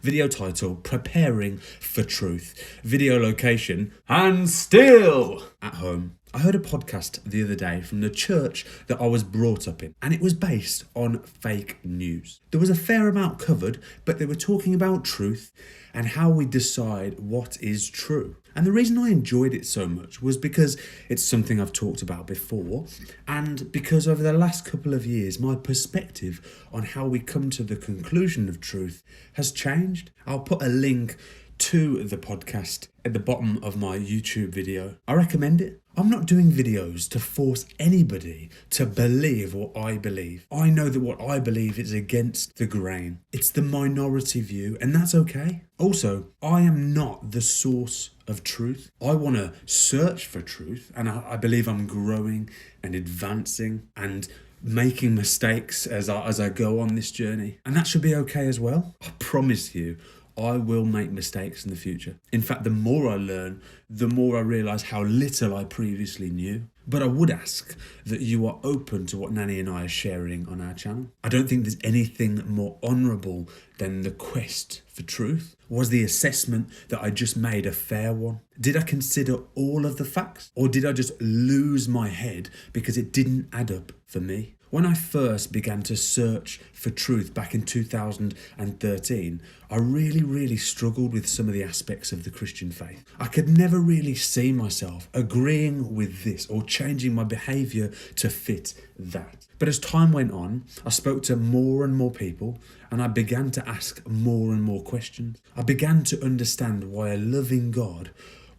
Video title: Preparing for Truth. Video location: and still at home. I heard a podcast the other day from the church that I was brought up in, and it was based on fake news. There was a fair amount covered, but they were talking about truth and how we decide what is true. And the reason I enjoyed it so much was because it's something I've talked about before, and because over the last couple of years, my perspective on how we come to the conclusion of truth has changed. I'll put a link to the podcast at the bottom of my YouTube video. I recommend it. I'm not doing videos to force anybody to believe what I believe. I know that what I believe is against the grain. It's the minority view, and that's okay. Also, I am not the source of truth. I want to search for truth, and I believe I'm growing and advancing and making mistakes as I go on this journey. And that should be okay as well. I promise you, I will make mistakes in the future. In fact, the more I learn, the more I realise how little I previously knew. But I would ask that you are open to what Nanny and I are sharing on our channel. I don't think there's anything more honourable than the quest for truth. Was the assessment that I just made a fair one? Did I consider all of the facts? Or did I just lose my head because it didn't add up for me? When I first began to search for truth back in 2013, I really struggled with some of the aspects of the Christian faith. I could never really see myself agreeing with this or changing my behaviour to fit that. But as time went on, I spoke to more and more people, and I began to ask more and more questions. I began to understand why a loving God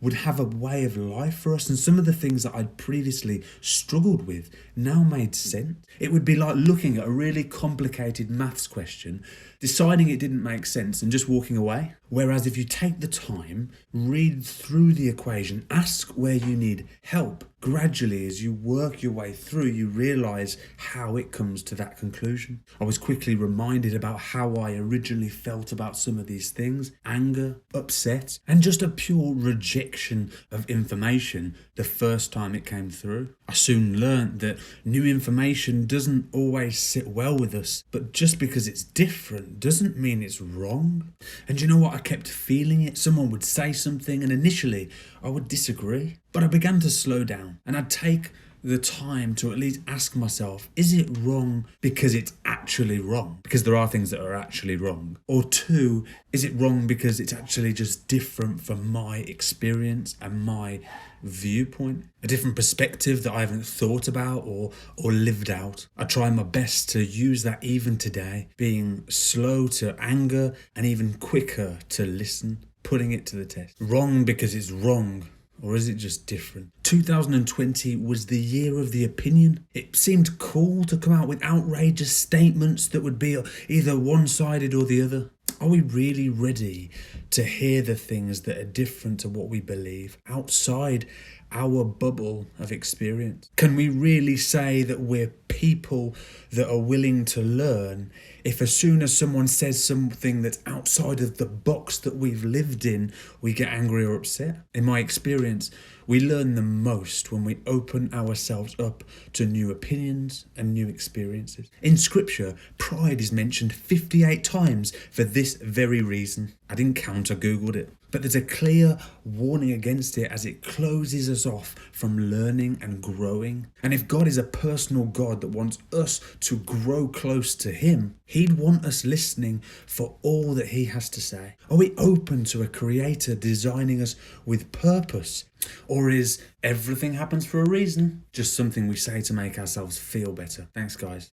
would have a way of life for us, and some of the things that I'd previously struggled with now made sense. It would be like looking at a really complicated maths question, deciding it didn't make sense and just walking away. Whereas if you take the time, read through the equation, ask where you need help, gradually as you work your way through, you realise how it comes to that conclusion. I was quickly reminded about how I originally felt about some of these things: anger, upset, and just a pure rejection of information the first time it came through. I soon learnt that new information doesn't always sit well with us, but just because it's different doesn't mean it's wrong. And you know what? I kept feeling it. Someone would say something, and initially I would disagree. But I began to slow down, and I'd take the time to at least ask myself, is it wrong because it's actually wrong? Because there are things that are actually wrong. Or two, is it wrong because it's actually just different from my experience and my viewpoint? A different perspective that I haven't thought about or lived out. I try my best to use that even today, being slow to anger and even quicker to listen, putting it to the test. Wrong because it's wrong. Or is it just different? 2020 was the year of the opinion. It seemed cool to come out with outrageous statements that would be either one-sided or the other. Are we really ready to hear the things that are different to what we believe, outside our bubble of experience? Can we really say that we're people that are willing to learn if as soon as someone says something that's outside of the box that we've lived in, we get angry or upset? In my experience, we learn the most when we open ourselves up to new opinions and new experiences. In scripture, pride is mentioned 58 times for this very reason. I didn't count, I googled it. But there's a clear warning against it as it closes us off from learning and growing. And if God is a personal God that wants us to grow close to Him, He'd want us listening for all that He has to say. Are we open to a Creator designing us with purpose? Or is everything happens for a reason just something we say to make ourselves feel better? Thanks, guys.